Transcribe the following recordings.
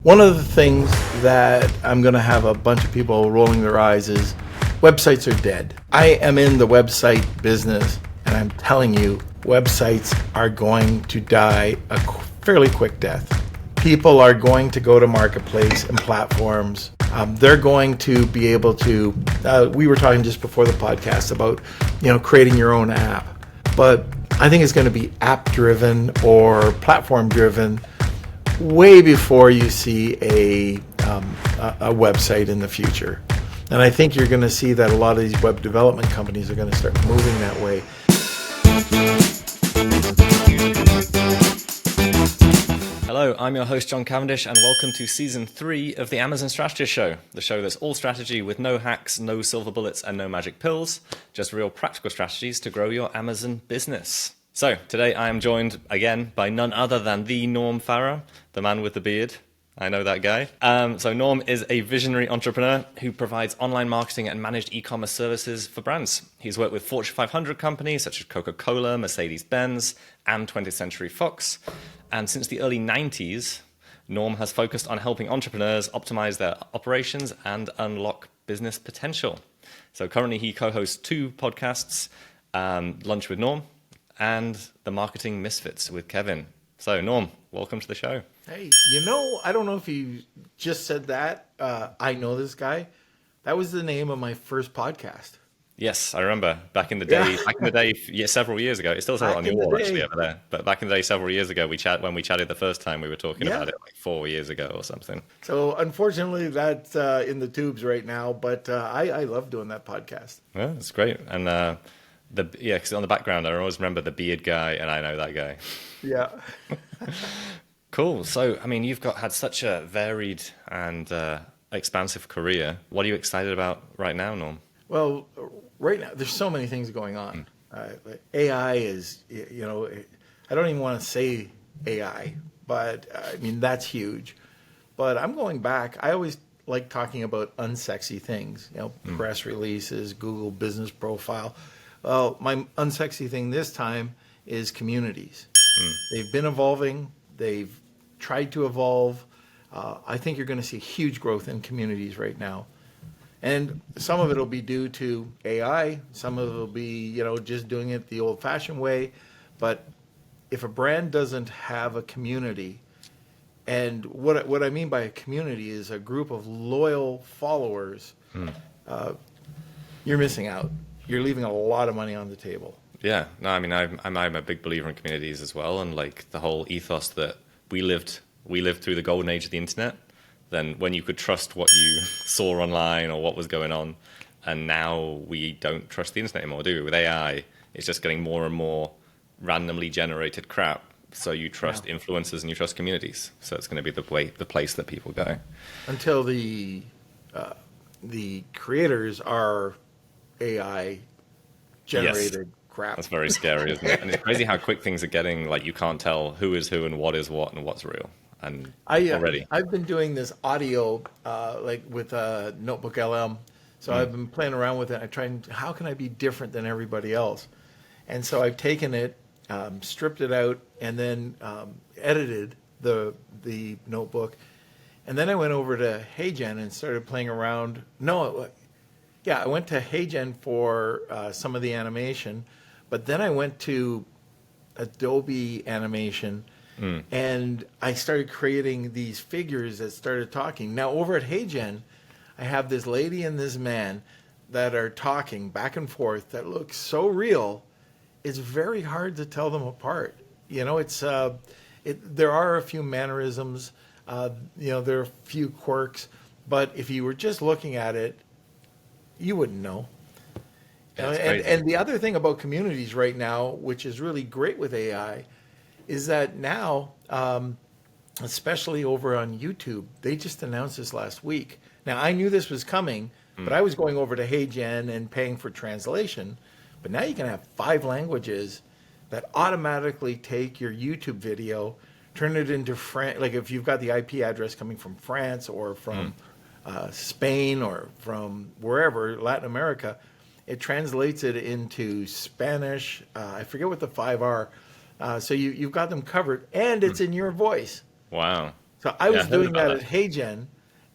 One of the things that I'm going to have a bunch of people rolling their eyes is websites are dead. I am in the website business, and I'm telling you, websites are going to die a fairly quick death. People are going to go to marketplace and platforms. They're going to be able to, we were talking just before the podcast about, creating your own app. But I think it's going to be app driven or platform driven way before you see a website in the future. And I think you're going to see that a lot of these web development companies are going to start moving that way. Hello, I'm your host, John Cavendish, and welcome to Season 3 of the Amazon Strategist Show, the show that's all strategy with no hacks, no silver bullets, and no magic pills, just real practical strategies to grow your Amazon business. So, today I am joined again by none other than the Norm Farrar, the man with the beard. I know that guy. So Norm is a visionary entrepreneur who provides online marketing and managed e-commerce services for brands. He's worked with Fortune 500 companies such as Coca-Cola, Mercedes-Benz, and 20th Century Fox. And since the early 90s, Norm has focused on helping entrepreneurs optimize their operations and unlock business potential. So currently he co-hosts 2 podcasts, Lunch with Norm and The Marketing Misfits with Kevin. So Norm, welcome to the show. Hey, I don't know if you just said that. I know this guy. That was the name of my first podcast. Yes, I remember back in the day. Yeah. Back in the day, several years ago. It still says it on your wall actually over there. But back in the day, several years ago, when we chatted the first time, we were talking about it like 4 years ago or something. So unfortunately, that's in the tubes right now. But I love doing that podcast. Yeah, it's great. And because on the background, I always remember the beard guy, and I know that guy. Yeah. Cool. So, I mean, you've had such a varied and expansive career. What are you excited about right now, Norm? Well, right now, there's so many things going on. AI is, I don't even want to say AI, but I mean, that's huge. But I'm going back. I always like talking about unsexy things, press releases, Google business profile. Well, my unsexy thing this time is communities. They've been evolving. They've tried to evolve. I think you're going to see huge growth in communities right now. And some of it will be due to AI. Some of it will be, just doing it the old-fashioned way. But if a brand doesn't have a community, and what I mean by a community is a group of loyal followers, you're missing out. You're leaving a lot of money on the table. Yeah, no, I mean, I'm a big believer in communities as well, and like the whole ethos that we lived through the golden age of the internet. Then when you could trust what you saw online or what was going on, and now we don't trust the internet anymore, do we? With AI, it's just getting more and more randomly generated crap. So you trust influencers and you trust communities. So it's going to be the place that people go until the creators are AI generated crap. That's very scary, isn't it? And it's crazy how quick things are getting. Like you can't tell who is who and what is what and what's real. And already, I've been doing this audio like with Notebook LM. So I've been playing around with it. I try and how can I be different than everybody else? And so I've taken it, stripped it out, and then edited the notebook. And then I went over to HeyGen and started playing around. I went to HeyGen for some of the animation, but then I went to Adobe Animation, and I started creating these figures that started talking. Now, over at HeyGen, I have this lady and this man that are talking back and forth that look so real, it's very hard to tell them apart. There are a few mannerisms, there are a few quirks, but if you were just looking at it, you wouldn't know. And the other thing about communities right now, which is really great with AI, is that now, especially over on YouTube, they just announced this last week. Now, I knew this was coming, but I was going over to HeyGen and paying for translation. But now you can have 5 languages that automatically take your YouTube video, turn it into like if you've got the IP address coming from France or from Spain or from wherever, Latin America, it translates it into Spanish. I forget what the 5 are. So you've got them covered, and it's in your voice. Wow. So I Yeah, I was heard doing about that at that. HeyGen,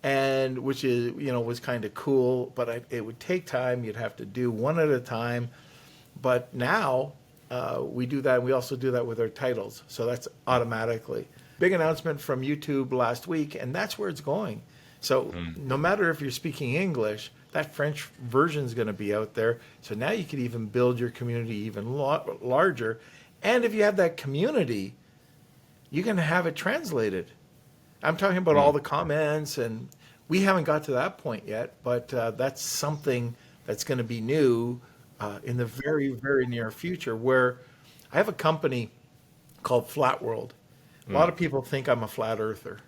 and which is was kind of cool, but it would take time. You'd have to do one at a time. But now we do that. And we also do that with our titles, so that's automatically. Big announcement from YouTube last week, and that's where it's going. So no matter if you're speaking English, that French version is going to be out there. So now you could even build your community even larger. And if you have that community, you can have it translated. I'm talking about all the comments, and we haven't got to that point yet, but that's something that's going to be new in the very, very near future. Where I have a company called Flat World. A lot of people think I'm a flat earther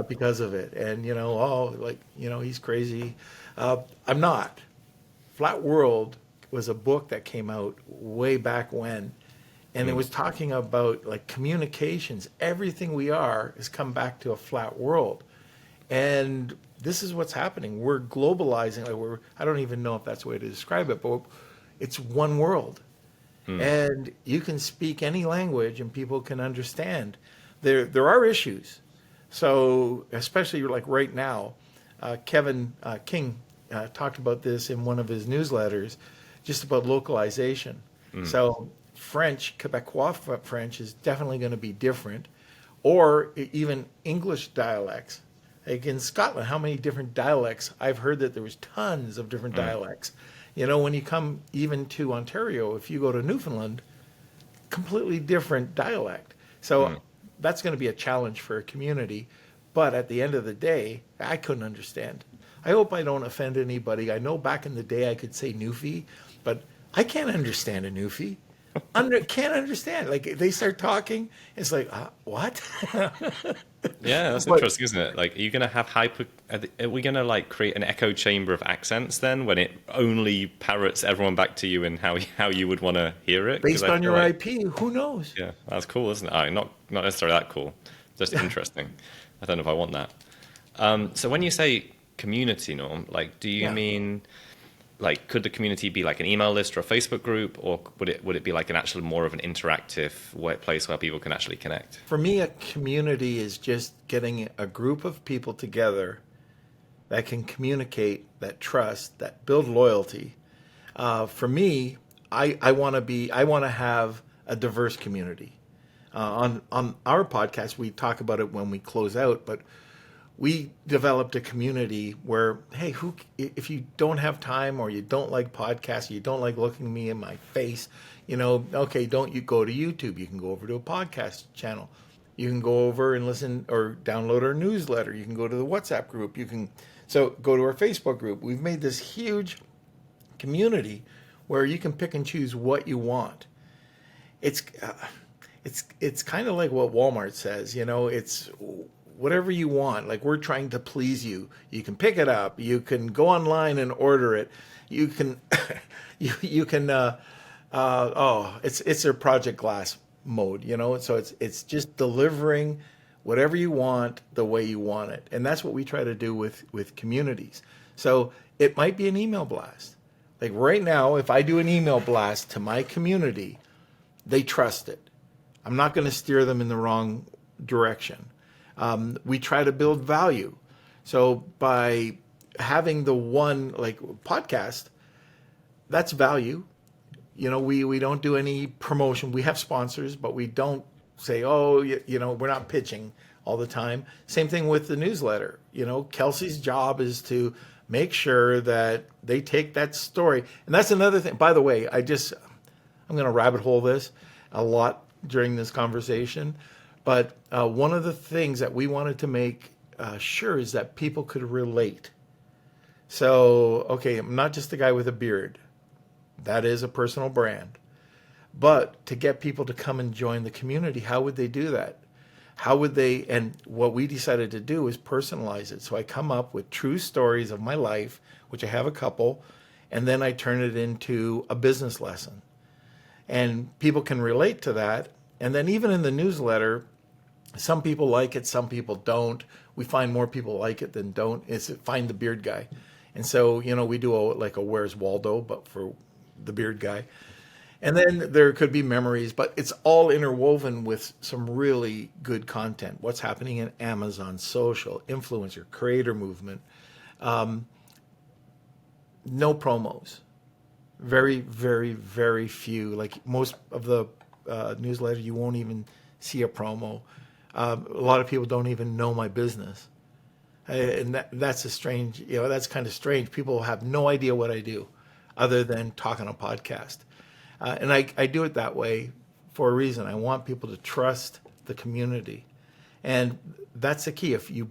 because of it, and he's crazy. I'm not. Flat World was a book that came out way back when, and it was talking about like communications. Everything we are has come back to a flat world, and this is what's happening. We're globalizing. I don't even know if that's the way to describe it, but it's one world, and you can speak any language and people can understand. There are issues, so especially like right now, Kevin King talked about this in one of his newsletters, just about localization. So French, Quebecois French is definitely going to be different, or even English dialects. Like in Scotland, how many different dialects? I've heard that there was tons of different dialects. When you come even to Ontario, if you go to Newfoundland, completely different dialect. So that's going to be a challenge for a community. But at the end of the day, I couldn't understand. I hope I don't offend anybody. I know back in the day I could say Newfie, but I can't understand a Newfie. Can't understand. Like they start talking, it's like, what? Yeah, that's But interesting, isn't it? Like, are you going to have are we going to like create an echo chamber of accents then, when it only parrots everyone back to you and how you would want to hear it? Because based I on feel your like, IP, who knows? yeah, that's cool, isn't it? Not necessarily that cool, just interesting. I don't know if I want that. So when you say community, Norm, like, do you Yeah. mean like, could the community be like an email list or a Facebook group, or would it be like an actual more of an interactive place where people can actually connect? For me, a community is just getting a group of people together that can communicate, that trust, that build loyalty. For me, I want to have a diverse community. On our podcast, we talk about it when we close out, but we developed a community where, hey, if you don't have time or you don't like podcasts, you don't like looking me in my face, okay, don't you go to YouTube? You can go over to a podcast channel. You can go over and listen or download our newsletter. You can go to the WhatsApp group. So go to our Facebook group. We've made this huge community where you can pick and choose what you want. It's it's kind of like what Walmart says, it's whatever you want. Like we're trying to please you. You can pick it up. You can go online and order it. You can you can it's a Project Glass mode, So it's just delivering whatever you want the way you want it. And that's what we try to do with communities. So it might be an email blast. Like right now, if I do an email blast to my community, they trust it. I'm not going to steer them in the wrong direction. We try to build value. So by having the one like podcast, that's value. We don't do any promotion. We have sponsors, but we don't say, we're not pitching all the time. Same thing with the newsletter. Kelsey's job is to make sure that they take that story. And that's another thing. By the way, I'm going to rabbit hole this a lot during this conversation. But one of the things that we wanted to make sure is that people could relate. So, okay, I'm not just a guy with a beard. That is a personal brand. But to get people to come and join the community, how would they do that? How would they? And what we decided to do is personalize it. So I come up with true stories of my life, which I have a couple, and then I turn it into a business lesson. And people can relate to that. And then even in the newsletter, some people like it, some people don't. We find more people like it than don't. It's find the beard guy. And so, we do like a Where's Waldo, but for the beard guy. And then there could be memories, but it's all interwoven with some really good content. What's happening in Amazon, social, influencer, creator movement. No promos. Very, very, very few. Like most of the newsletter, you won't even see a promo. A lot of people don't even know my business. And that's a strange, that's kind of strange. People have no idea what I do other than talk on a podcast. And I do it that way for a reason. I want people to trust the community. And that's the key. If you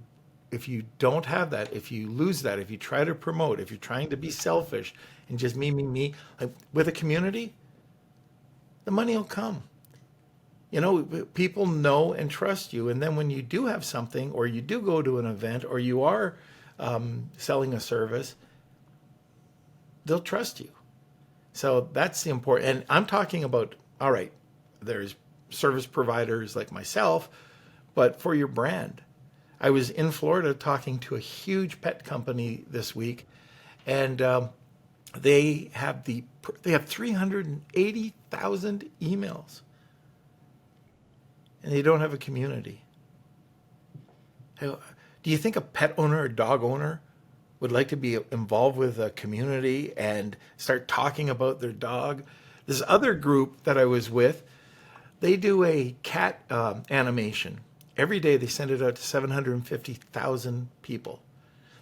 don't have that, if you lose that, if you try to promote, if you're trying to be selfish and just me, like with a community, the money will come. People know and trust you. And then when you do have something, or you do go to an event, or you are selling a service, they'll trust you. So that's the important. And I'm talking about, all right, there's service providers like myself, but for your brand. I was in Florida talking to a huge pet company this week, and they have 380,000 emails, and they don't have a community. Do you think a pet owner or dog owner would like to be involved with a community and start talking about their dog? This other group that I was with, they do a cat animation. Every day they send it out to 750,000 people.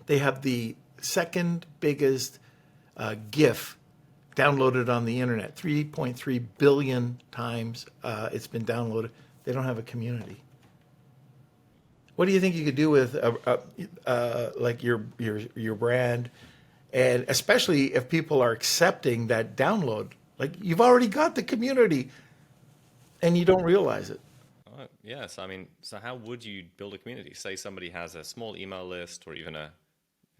They have the second biggest GIF downloaded on the internet. 3.3 billion times it's been downloaded. They don't have a community. What do you think you could do with like your brand, and especially if people are accepting that download? Like, you've already got the community, and you don't realize it. Yes, I mean, so how would you build a community? Say somebody has a small email list, or even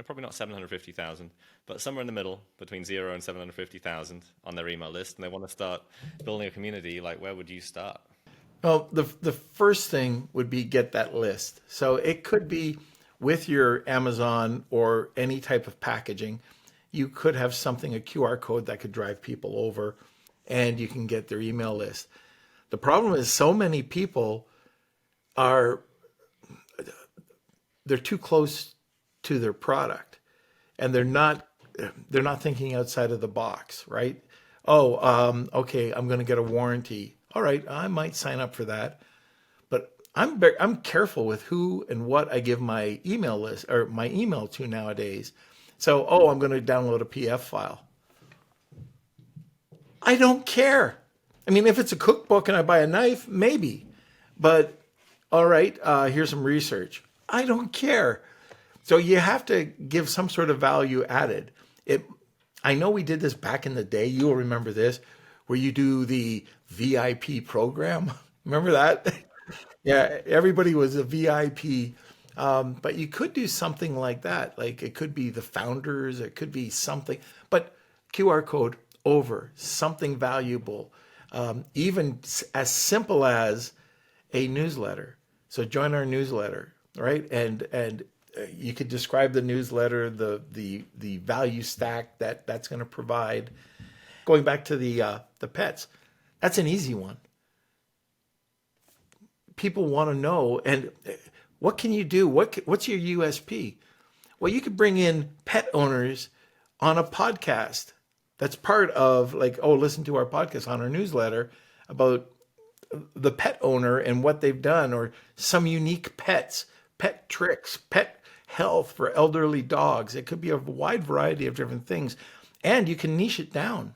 probably not 750,000, but somewhere in the middle between 0 and 750,000 on their email list, and they want to start building a community. Like, where would you start? Well, the first thing would be get that list. So it could be with your Amazon or any type of packaging. You could have something, a QR code that could drive people over, and you can get their email list. The problem is so many people they're too close to their product, and they're not thinking outside of the box, right? Okay, I'm going to get a warranty. All right, I might sign up for that, but I'm careful with who and what I give my email list or my email to nowadays. So, I'm going to download a PDF file. I don't care. I mean, if it's a cookbook and I buy a knife, maybe. But all right, here's some research. I don't care. So you have to give some sort of value added. I know we did this back in the day. You'll remember this, where you do the VIP program. Remember that? Yeah, everybody was a VIP. But you could do something like that. Like, it could be the founders, it could be something, but QR code over something valuable. Even as simple as a newsletter. So join our newsletter, right? And you could describe the newsletter, the value stack that's going to provide. Going back to the pets, that's an easy one. People want to know, and what can you do? What's your USP? Well, you could bring in pet owners on a podcast. That's part of, like, listen to our podcast on our newsletter about the pet owner and what they've done, or some unique pets, pet tricks, pet health for elderly dogs. It could be a wide variety of different things, and you can niche it down.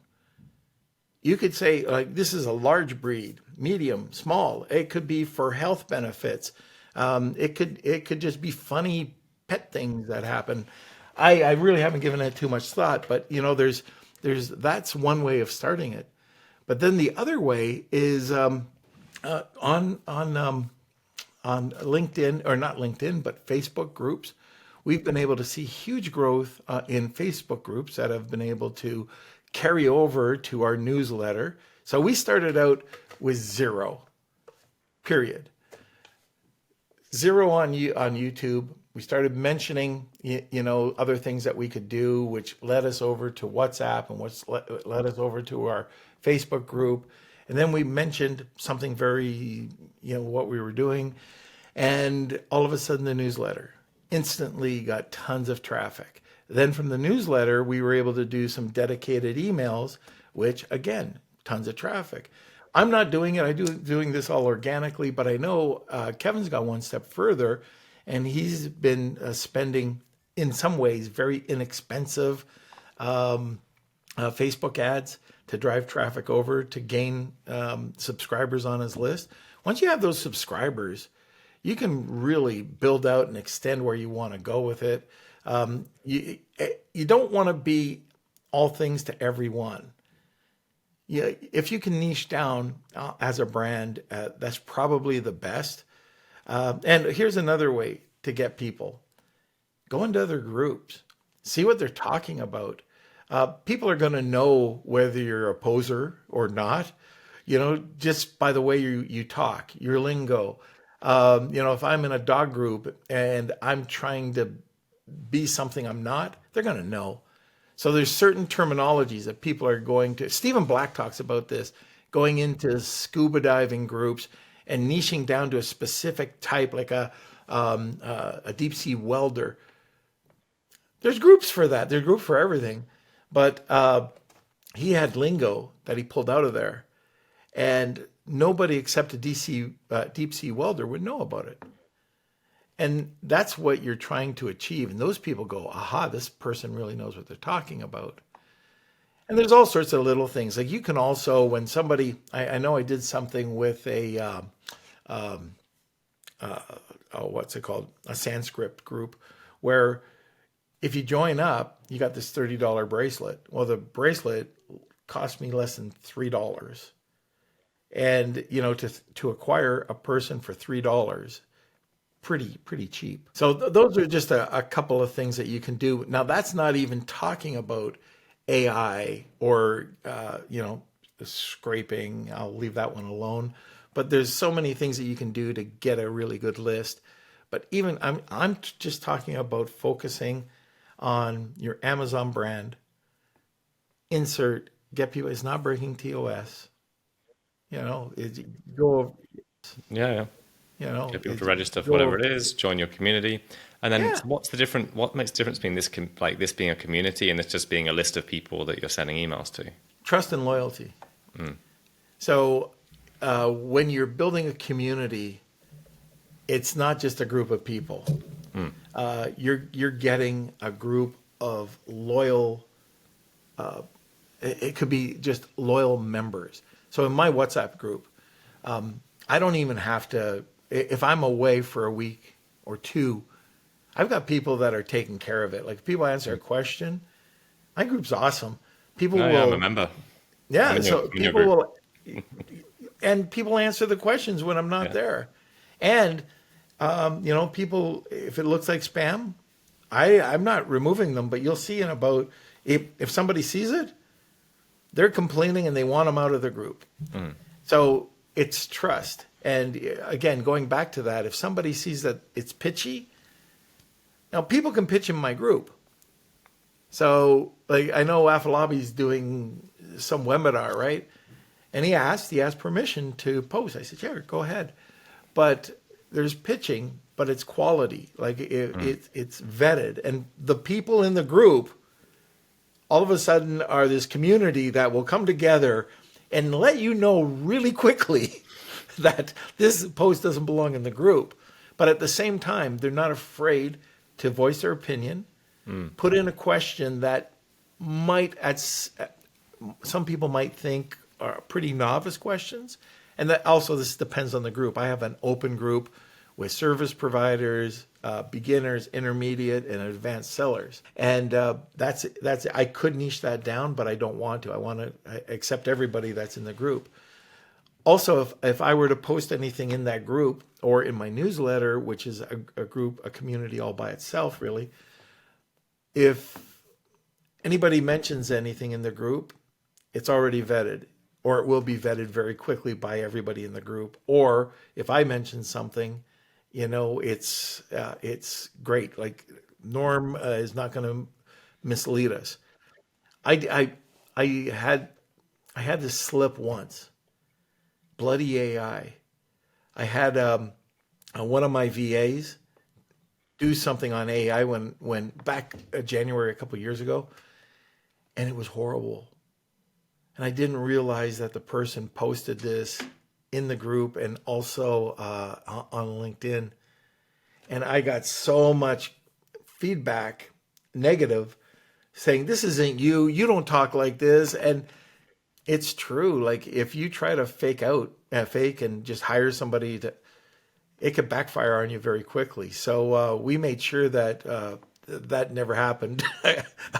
You could say, like, this is a large breed, medium, small. It could be for health benefits. It could just be funny pet things that happen. I really haven't given it too much thought, but that's one way of starting it. But then the other way is on LinkedIn, or not LinkedIn, but Facebook groups. We've been able to see huge growth in Facebook groups that have been able to carry over to our newsletter. So we started out with 0, period. 0 on YouTube, we started mentioning, other things that we could do, which led us over to WhatsApp and what's led us over to our Facebook group. And then we mentioned something very, what we were doing. And all of a sudden the newsletter instantly got tons of traffic. Then from the newsletter, we were able to do some dedicated emails, which again, tons of traffic. I'm not doing it. Doing this all organically, but I know Kevin's got one step further, and he's been spending, in some ways, very inexpensive Facebook ads to drive traffic over to gain subscribers on his list. Once you have those subscribers, you can really build out and extend where you want to go with it. You don't want to be all things to everyone. Yeah, if you can niche down as a brand, that's probably the best. And here's another way to get people. Go into other groups. See what they're talking about. People are going to know whether you're a poser or not, just by the way you talk, your lingo. If I'm in a dog group and I'm trying to be something I'm not, they're going to know. So there's certain terminologies that people are going to. Stephen Black talks about this, going into scuba diving groups and niching down to a specific type, like a deep sea welder. There's groups for that. There's groups for everything. But he had lingo that he pulled out of there, and nobody except a deep sea welder would know about it. And that's what you're trying to achieve. And those people go, aha, this person really knows what they're talking about. And there's all sorts of little things. Like you can also, when somebody, I know I did something with what's it called? A Sanskrit group, where if you join up, you got this $30 bracelet. Well, the bracelet cost me less than $3. And, to acquire a person for $3, pretty cheap. So those are just a couple of things that you can do. Now, that's not even talking about AI or, scraping. I'll leave that one alone. But there's so many things that you can do to get a really good list. But even I'm just talking about focusing on your Amazon brand. Insert, get people. It's not breaking TOS. Go. Yeah. Get people to register for whatever it is, join your community. And then what makes the difference between this being a community and this just being a list of people that you're sending emails to? Trust and loyalty. So when you're building a community, it's not just a group of people. You're getting a group of loyal, it could be just loyal members. So in my WhatsApp group, I don't even have to, if I'm away for a week or two, I've got people that are taking care of it. Like if people answer a question, my group's awesome. People will. I'm a member. Yeah, so people will, and people answer the questions when I'm not there. And, people, if it looks like spam, I'm not removing them, but you'll see in about, if somebody sees it, they're complaining and they want them out of the group. So it's trust. And again, going back to that, if somebody sees that it's pitchy, now people can pitch in my group. So like I know Afalabi's doing some webinar, right? And he asked permission to post. I said, yeah, go ahead. But there's pitching, but it's quality. Like it's vetted. And the people in the group all of a sudden are this community that will come together and let you know really quickly that this post doesn't belong in the group. But at the same time, they're not afraid to voice their opinion, put in a question that might, some people might think are pretty novice questions. And that also, this depends on the group. I have an open group with service providers, beginners, intermediate, and advanced sellers. And that's I could niche that down, but I don't want to. I want to accept everybody that's in the group. Also, if I were to post anything in that group or in my newsletter, which is a community all by itself, really, if anybody mentions anything in the group, it's already vetted, or it will be vetted very quickly by everybody in the group. Or if I mention something, it's great. Like Norm is not going to mislead us. I I I had this slip once. Bloody AI. I had one of my VAs do something on AI when back January a couple years ago, and it was horrible. And I didn't realize that the person posted this in the group and also on LinkedIn. And I got so much feedback, negative, saying, this isn't you. You don't talk like this. And it's true. Like if you try to fake and just hire somebody to, it could backfire on you very quickly. So we made sure that that never happened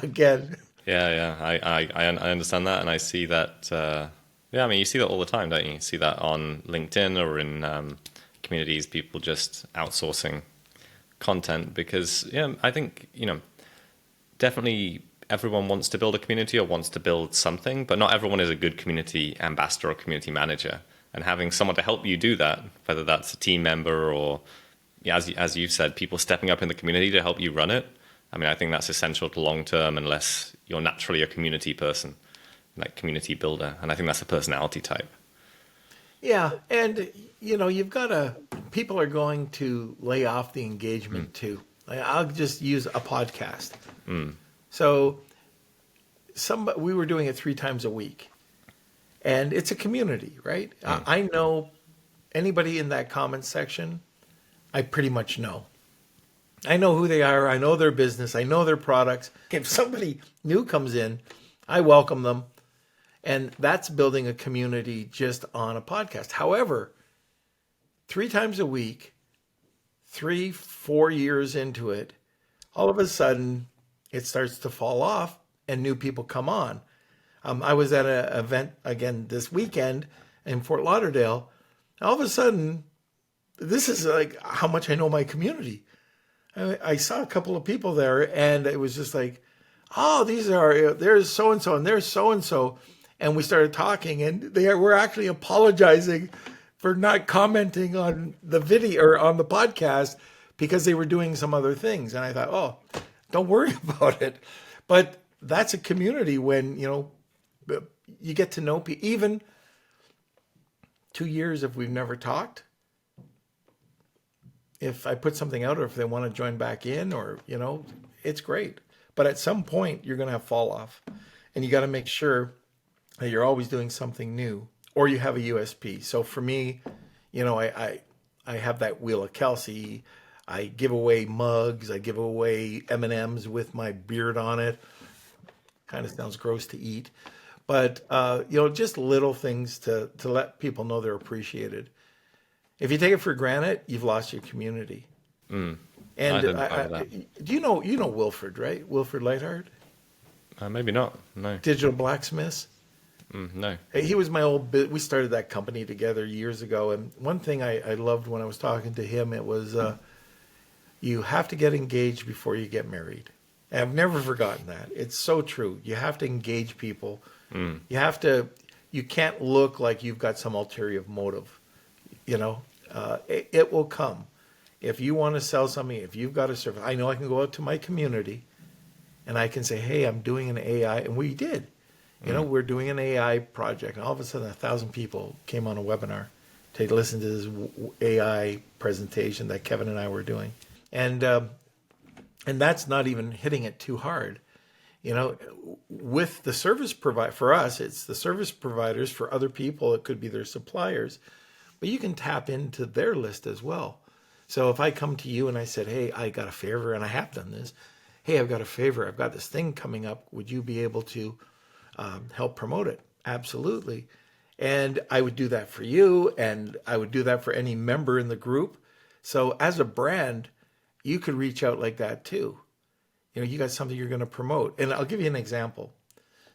again. Yeah, I understand that, and I see that. Yeah, I mean, you see that all the time, don't you? You see that on LinkedIn or in communities, people just outsourcing content because, yeah, I think, definitely everyone wants to build a community or wants to build something, but not everyone is a good community ambassador or community manager. And having someone to help you do that, whether that's a team member or, yeah, as you said, people stepping up in the community to help you run it. I mean, I think that's essential to long term unless you're naturally a community person, like community builder. And I think that's a personality type. Yeah, and you've got to. People are going to lay off the engagement too. I'll just use a podcast. So, we were doing it 3 times a week, and it's a community, right? I know anybody in that comment section. I pretty much know. I know who they are. I know their business. I know their products. If somebody new comes in, I welcome them. And that's building a community just on a podcast. However, 3 times a week, 3-4 years into it, all of a sudden it starts to fall off and new people come on. I was at an event again this weekend in Fort Lauderdale. All of a sudden, this is like how much I know my community. I saw a couple of people there, and it was just like, oh, there's so-and-so, and there's so-and-so. And we started talking, and they were actually apologizing for not commenting on the video or on the podcast because they were doing some other things. And I thought, oh, don't worry about it. But that's a community when, you get to know people. Even 2 years if we've never talked, if I put something out or if they want to join back in or, it's great. But at some point you're going to have fall off, and you got to make sure that you're always doing something new or you have a USP. So for me, I have that Wheel of Kelsey. I give away mugs. I give away M&Ms with my beard on it. Kind of sounds gross to eat, but just little things to let people know they're appreciated. If you take it for granted, you've lost your community. And do you know Wilfred, right? Wilfred Lightheart? Maybe not. No. Digital Blacksmiths. No. He was my old. We started that company together years ago, and one thing I loved when I was talking to him, it was you have to get engaged before you get married. And I've never forgotten that. It's so true. You have to engage people. You have to. You can't look like you've got some ulterior motive. It will come. If you want to sell something, if you've got a service, I know I can go out to my community and I can say, hey, I'm doing an AI. And we did. We're doing an AI project. And all of a sudden, 1,000 people came on a webinar to listen to this AI presentation that Kevin and I were doing. And that's not even hitting it too hard. With the service provider, for us, it's the service providers. For other people, it could be their suppliers. But you can tap into their list as well. So if I come to you and I said, hey, I got a favor, and I have done this. Hey, I've got a favor. I've got this thing coming up. Would you be able to help promote it? Absolutely. And I would do that for you, and I would do that for any member in the group. So as a brand, you could reach out like that too. You got something you're going to promote. And I'll give you an example.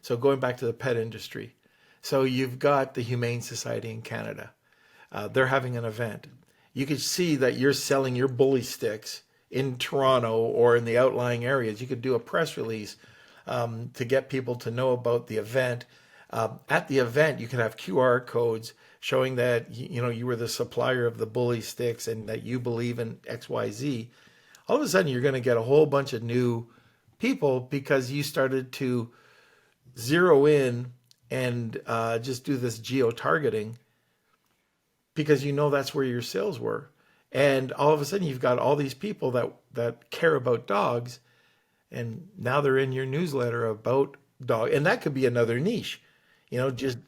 So going back to the pet industry. So you've got the Humane Society in Canada. They're having an event. You could see that you're selling your bully sticks in Toronto or in the outlying areas. You could do a press release to get people to know about the event. At the event, you could have QR codes showing that you were the supplier of the bully sticks and that you believe in XYZ. All of a sudden, you're going to get a whole bunch of new people because you started to zero in and just do this geo-targeting because that's where your sales were. And all of a sudden, you've got all these people that care about dogs, and now they're in your newsletter about dog. And that could be another niche, just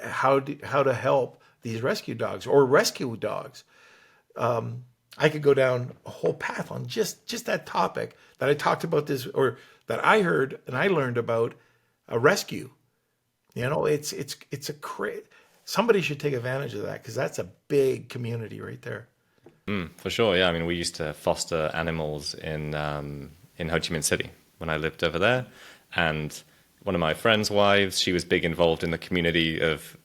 how to help these rescue dogs or rescue dogs. I could go down a whole path on just that topic that I talked about this, or that I heard and I learned about a rescue. Somebody should take advantage of that because that's a big community right there. For sure, yeah. I mean, we used to foster animals in Ho Chi Minh City when I lived over there, and one of my friend's wives, she was big involved in the community of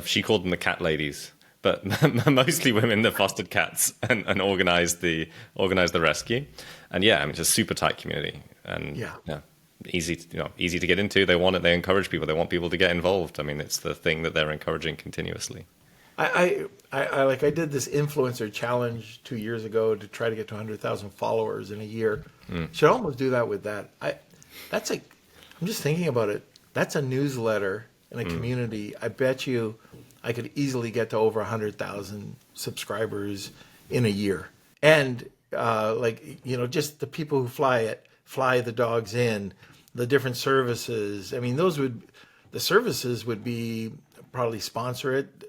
she called them the cat ladies, but mostly women that fostered cats and organized the rescue. And yeah, I mean, it's a super tight community, and yeah, easy to get into. They want it. They encourage people. They want people to get involved. I mean, it's the thing that they're encouraging continuously. I did this influencer challenge 2 years ago to try to get to 100,000 followers in a year. Should almost do that with that. I'm just thinking about it. That's a newsletter in a community. I bet you I could easily get to over 100,000 subscribers in a year. And just the people who fly the dogs in, the different services. I mean, the services would be probably sponsor it.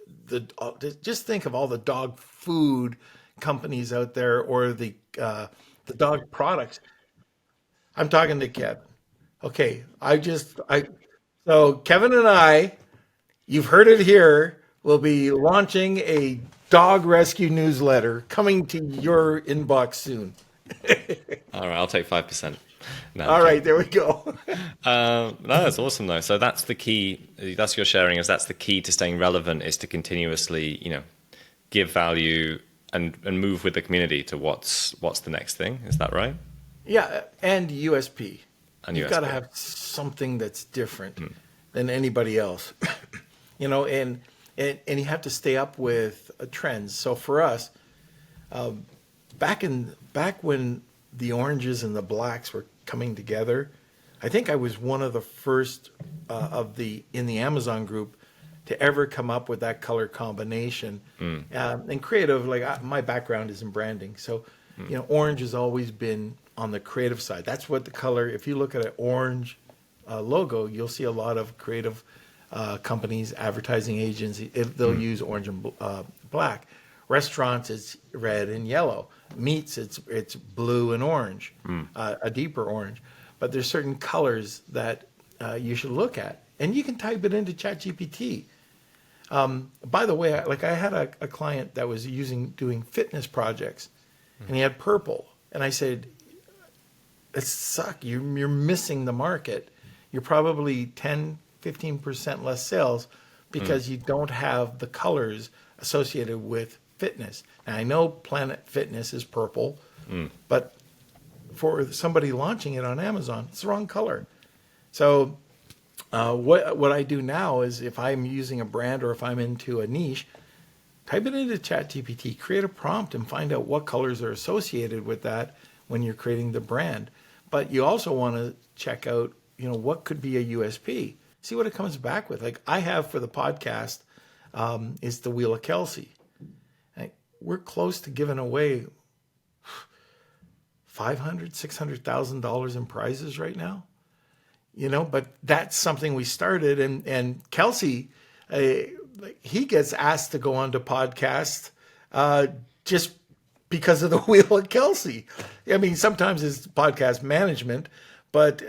Just think of all the dog food companies out there, or the dog products. I'm talking to Kevin. Okay, so Kevin and I, you've heard it here, will be launching a dog rescue newsletter coming to your inbox soon. All right, I'll take 5%. No, all right, there we go. No, that's awesome though. So that's the key. That's your sharing. That's the key to staying relevant, is to continuously, give value and move with the community to what's the next thing. Is that right? Yeah, and USP. And You've USP. got to have something that's different than anybody else, and you have to stay up with trends. So for us, back when the oranges and the blacks were coming together, I think I was one of the first in the Amazon group to ever come up with that color combination. And creative, my background is in branding, so orange has always been on the creative side. That's what the color. If you look at an orange logo, you'll see a lot of creative companies, advertising agencies. They'll use orange and black. Restaurants, it's red and yellow. Meats, it's blue and orange, a deeper orange. But there's certain colors that you should look at, and you can type it into ChatGPT. By the way, I had a client that was doing fitness projects, and he had purple, and I said, "It sucks. You're missing the market. You're probably 10-15% less sales because you don't have the colors associated with fitness." And I know Planet Fitness is purple, but for somebody launching it on Amazon, it's the wrong color. So what I do now is, if I'm using a brand or if I'm into a niche, type it into ChatGPT, create a prompt, and find out what colors are associated with that when you're creating the brand. But you also want to check out, what could be a USP. See what it comes back with. Like I have for the podcast, is the Wheel of Kelsey. We're close to giving away $500,000, $600,000 in prizes right now. But that's something we started, and Kelsey, he gets asked to go on to podcast just because of the Wheel of Kelsey. I mean, sometimes it's podcast management, but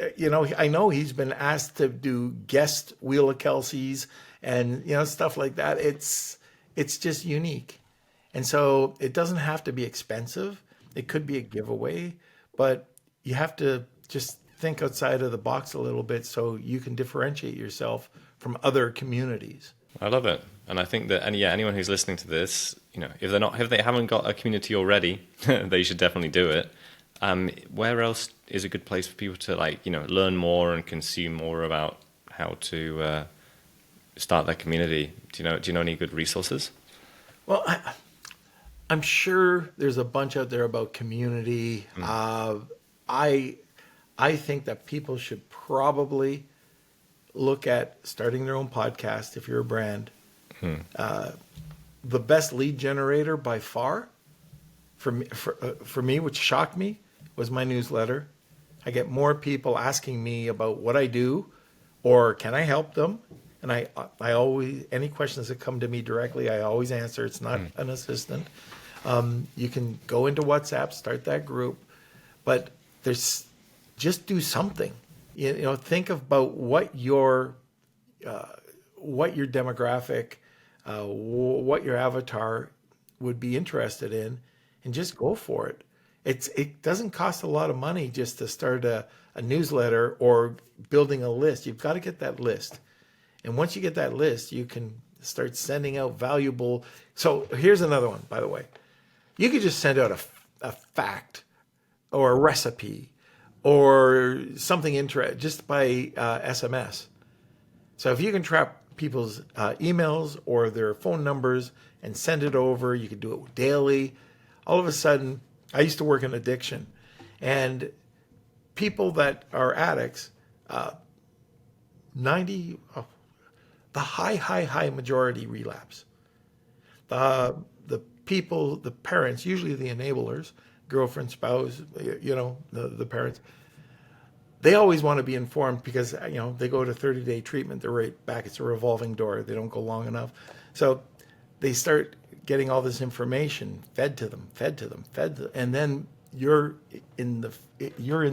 I know he's been asked to do guest Wheel of Kelseys and stuff like that. It's just unique. And so it doesn't have to be expensive. It could be a giveaway, but you have to just think outside of the box a little bit so you can differentiate yourself from other communities. I love it. And I think that, anyone who's listening to this, if they haven't got a community already, they should definitely do it. Where else is a good place for people to learn more and consume more about how to start their community? Do you know any good resources? Well, I'm sure there's a bunch out there about community. I think that people should probably look at starting their own podcast if you're a brand. The best lead generator by far for me, which shocked me, was my newsletter. I get more people asking me about what I do or can I help them? And I always, any questions that come to me directly, I always answer. It's not an assistant. You can go into WhatsApp, start that group, but just do something. Think about what your demographic, what your avatar would be interested in, and just go for it. It doesn't cost a lot of money just to start a newsletter or building a list. You've got to get that list. And once you get that list, you can start sending out valuable. So here's another one, by the way. You could just send out a fact or a recipe or something interesting just by SMS. So if you can trap people's emails or their phone numbers and send it over, you could do it daily. All of a sudden, I used to work in addiction, and people that are addicts, the high majority relapse. The people, the parents, usually the enablers, girlfriend, spouse, the parents, they always want to be informed because, they go to 30-day treatment, they're right back. It's a revolving door. They don't go long enough. So they start getting all this information fed to them, and then you're in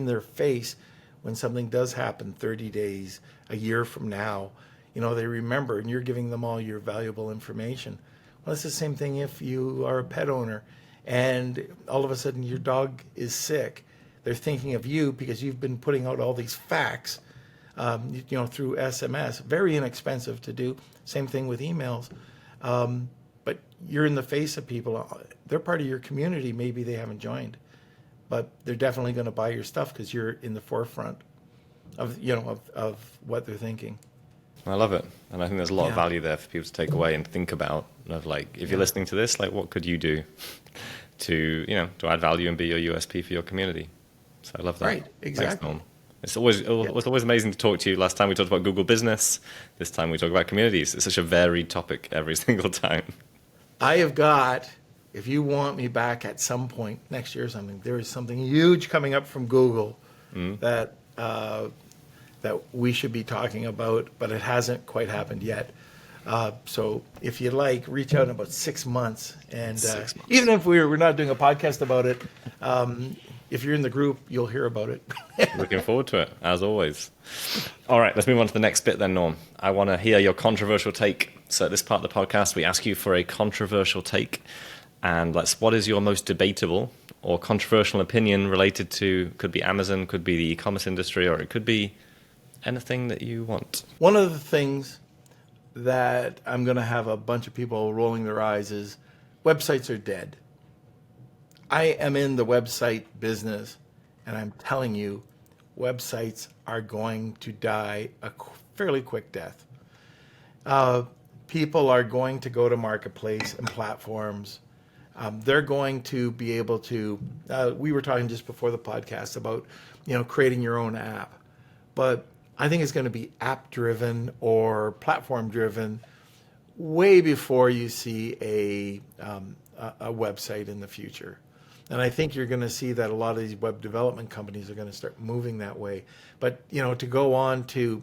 their face when something does happen 30 days, a year from now. They remember, and you're giving them all your valuable information. Well, it's the same thing if you are a pet owner and all of a sudden your dog is sick. They're thinking of you because you've been putting out all these facts, through SMS. Very inexpensive to do. Same thing with emails. But you're in the face of people. They're part of your community. Maybe they haven't joined, but they're definitely going to buy your stuff because you're in the forefront of what they're thinking. I love it. And I think there's a lot of value there for people to take away and think about. If you're listening to this, what could you do to add value and be your USP for your community? So I love that. Right, exactly. Thanks, Norm. It's always amazing to talk to you. Last time we talked about Google Business. This time we talk about communities. It's such a varied topic every single time. I have got, if you want me back at some point next year or something, there is something huge coming up from Google that we should be talking about, but it hasn't quite happened yet. So if you'd like, reach out in about 6 months. And 6 months. Even if we're not doing a podcast about it, if you're in the group, you'll hear about it. Looking forward to it, as always. All right, let's move on to the next bit then, Norm. I want to hear your controversial take. So at this part of the podcast, we ask you for a controversial take. And what is your most debatable or controversial opinion related to, could be Amazon, could be the e-commerce industry, or it could be anything that you want. One of the things that I'm going to have a bunch of people rolling their eyes is websites are dead. I am in the website business, and I'm telling you, websites are going to die a fairly quick death. People are going to go to marketplace and platforms. They're going to be able to, we were talking just before the podcast about, creating your own app. But I think it's going to be app-driven or platform-driven way before you see a website in the future. And I think you're going to see that a lot of these web development companies are going to start moving that way. But, to go on to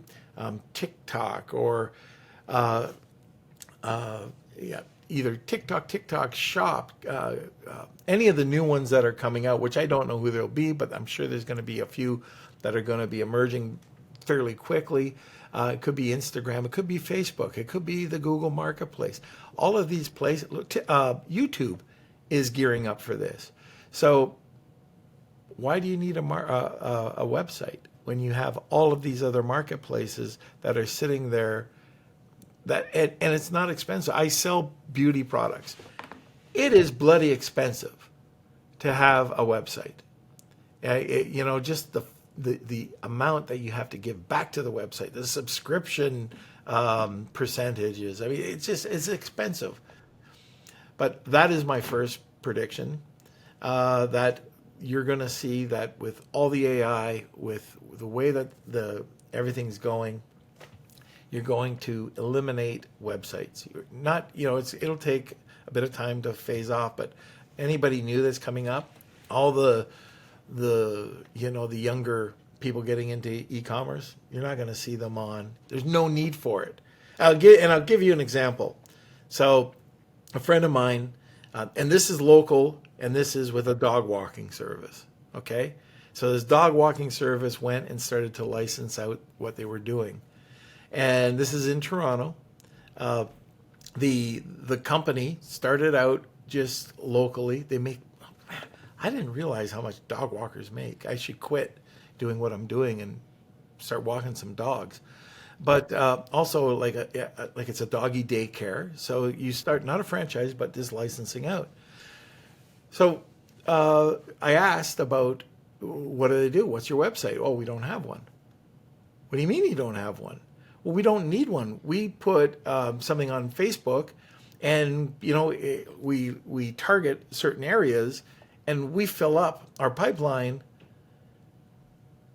TikTok or either TikTok Shop, any of the new ones that are coming out, which I don't know who they'll be, but I'm sure there's going to be a few that are going to be emerging fairly quickly. It could be Instagram, it could be Facebook, it could be the Google Marketplace. All of these places, YouTube is gearing up for this. So why do you need a website when you have all of these other marketplaces that are sitting there? And it's not expensive. I sell beauty products. It is bloody expensive to have a website. Just the amount that you have to give back to the website, the subscription percentages. I mean, it's expensive. But that is my first prediction, that you're going to see that with all the AI, with the way that everything's going, you're going to eliminate websites. You're not, it'll take a bit of time to phase off, but anybody new that's coming up, all the younger people getting into e-commerce, you're not going to see them on. There's no need for it. I'll give you an example. So, a friend of mine, and this is local, and this is with a dog walking service. Okay, so this dog walking service went and started to license out what they were doing, and this is in Toronto. The company started out just locally. They make. I didn't realize how much dog walkers make. I should quit doing what I'm doing and start walking some dogs. But also, like it's a doggy daycare. So you start not a franchise, but just licensing out. So I asked about, what do they do? What's your website? Oh, we don't have one. What do you mean you don't have one? Well, we don't need one. We put something on Facebook, and we target certain areas, and we fill up our pipeline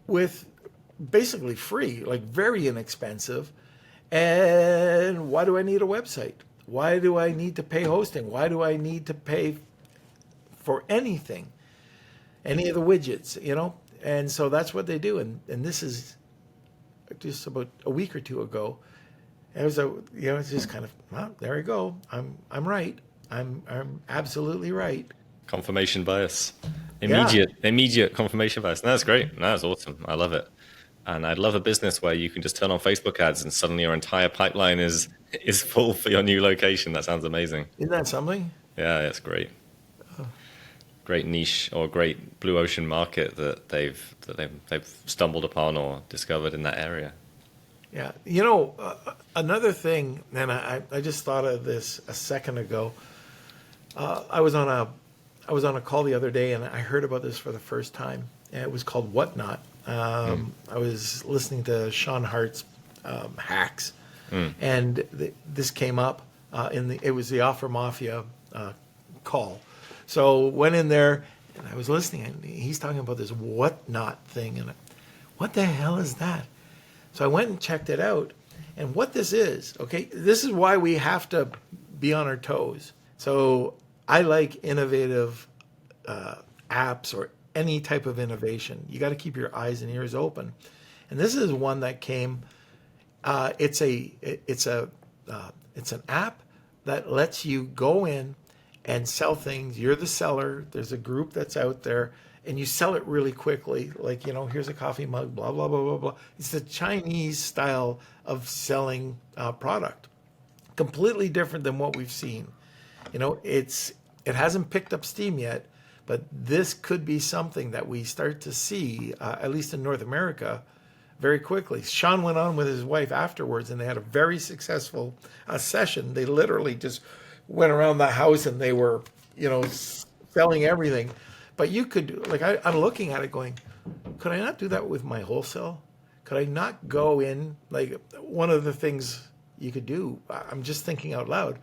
with basically free, like very inexpensive. And why do I need a website? Why do I need to pay hosting? Why do I need to pay for anything? Any of the widgets, And so that's what they do. And this is just about a week or two ago. And it was it's just kind of, well, there we go. I'm right. I'm absolutely right. Confirmation bias. Immediate confirmation bias. No, that's great. No, that's awesome. I love it. And I'd love a business where you can just turn on Facebook ads and suddenly your entire pipeline is full for your new location. That sounds amazing. Isn't that something? Yeah, it's great. Great niche or great blue ocean market that they've stumbled upon or discovered in that area. Yeah. Another thing, and I just thought of this a second ago. I was on a call the other day, and I heard about this for the first time. And it was called Whatnot. I was listening to Sean Hart's Hacks, and this came up it was the Offer Mafia call. So went in there, and I was listening, and he's talking about this Whatnot thing, and what the hell is that? So I went and checked it out, and what this is, okay, this is why we have to be on our toes. So I like innovative apps or any type of innovation. You got to keep your eyes and ears open. And this is one that came. It's an app that lets you go in and sell things. You're the seller. There's a group that's out there, and you sell it really quickly. Like, here's a coffee mug, blah, blah, blah, blah, blah. It's the Chinese style of selling product. Completely different than what we've seen. It hasn't picked up steam yet, but this could be something that we start to see, at least in North America, very quickly. Sean went on with his wife afterwards, and they had a very successful session. They literally just went around the house, and they were, selling everything. But you could, I'm looking at it going, could I not do that with my wholesale? Could I not go in, one of the things you could do, I'm just thinking out loud,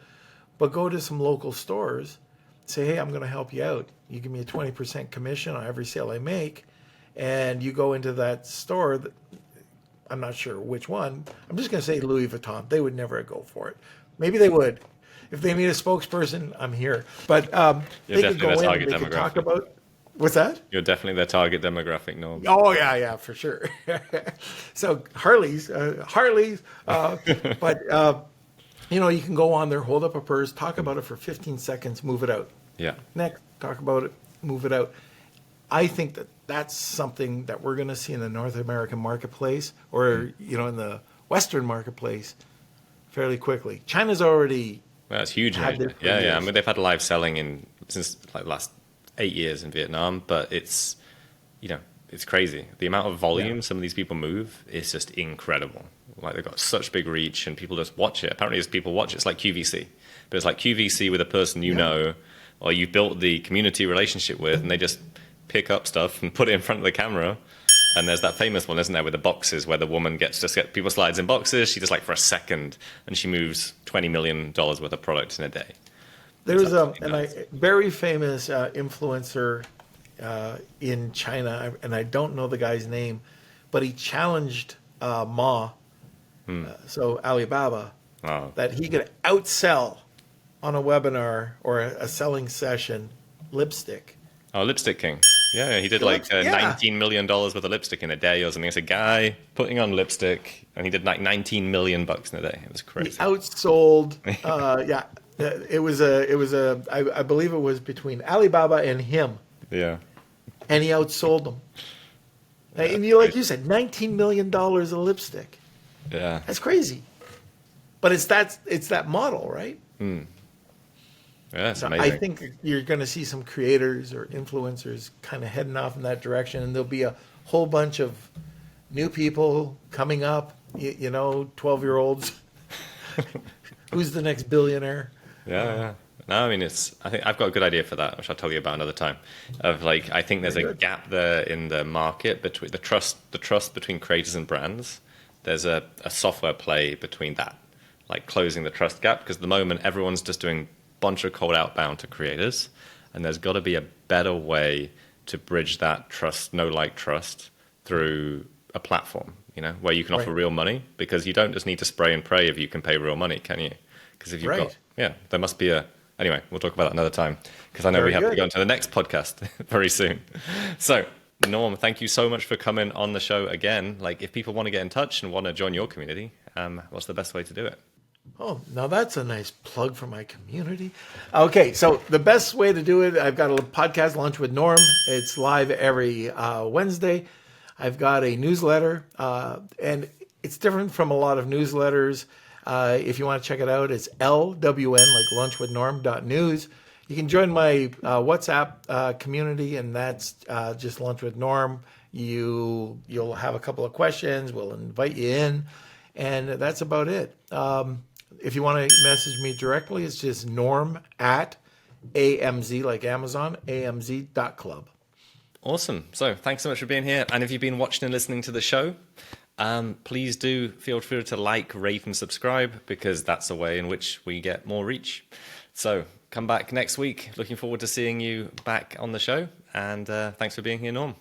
but go to some local stores, say, hey, I'm going to help you out. You give me a 20% commission on every sale I make, and you go into that store. I'm not sure which one. I'm just going to say Louis Vuitton. They would never go for it. Maybe they would. If they need a spokesperson, I'm here. But they could go in and they could talk about... What's that? You're definitely their target demographic, Norm. Oh, yeah, for sure. So Harleys. But... you can go on there, hold up a purse, talk about it for 15 seconds, move it out. Yeah. Next, talk about it, move it out. I think that that's something that we're going to see in the North American marketplace or, in the Western marketplace fairly quickly. China's already... That's huge. Yeah. I mean, they've had live selling since the last 8 years in Vietnam, but it's crazy. The amount of volume some of these people move is just incredible. They've got such big reach, and people just watch it. Apparently, as people watch it, it's like QVC. But it's like QVC with a person or you built the community relationship with, and they just pick up stuff and put it in front of the camera, And there's that famous one, isn't there, with the boxes where the woman gets people slides in boxes. She does like for a second, and she moves $20 million worth of product in a day. There was a very famous influencer in China, and I don't know the guy's name, but he challenged Ma, so Alibaba, that he could outsell on a webinar or a selling session lipstick. Oh, Lipstick King. Yeah, he did like $19 million worth of lipstick in a day or something. It's a guy putting on lipstick, and he did like 19 million bucks in a day. It was crazy. He outsold, it was I believe it was between Alibaba and him. Yeah. And he outsold them. And you, like you said, $19 million of lipstick. Yeah. That's crazy. But it's that model, right? Yeah, it's so amazing. I think you're going to see some creators or influencers kind of heading off in that direction, and there'll be a whole bunch of new people coming up, 12-year-olds. Who's the next billionaire? Yeah. No, I mean, I think I've got a good idea for that, which I'll tell you about another time. I think there's a gap there in the market between the trust between creators and brands. There's a software play between that, like closing the trust gap, because at the moment everyone's just doing bunch of cold outbound to creators, and there's got to be a better way to bridge that trust through a platform, where you can offer real money, because you don't just need to spray and pray if you can pay real money, can you? Because if you've there must be anyway, we'll talk about that another time, because I know we have to go into the next podcast very soon. So Norm, thank you so much for coming on the show again. Like, if people want to get in touch and want to join your community, what's the best way to do it? Oh, now that's a nice plug for my community. Okay, so the best way to do it, I've got a podcast, Lunch with Norm. It's live every Wednesday. I've got a newsletter, and it's different from a lot of newsletters. If you want to check it out, it's LWN, like lunchwithnorm.news. You can join my WhatsApp community, and that's just Lunch with Norm. You'll have a couple of questions. We'll invite you in, and that's about it. If you want to message me directly, it's just norm at AMZ, like Amazon, amz.club. Awesome. So thanks so much for being here. And if you've been watching and listening to the show, please do feel free to like, rate, and subscribe, because that's a way in which we get more reach. So come back next week. Looking forward to seeing you back on the show. And thanks for being here, Norm.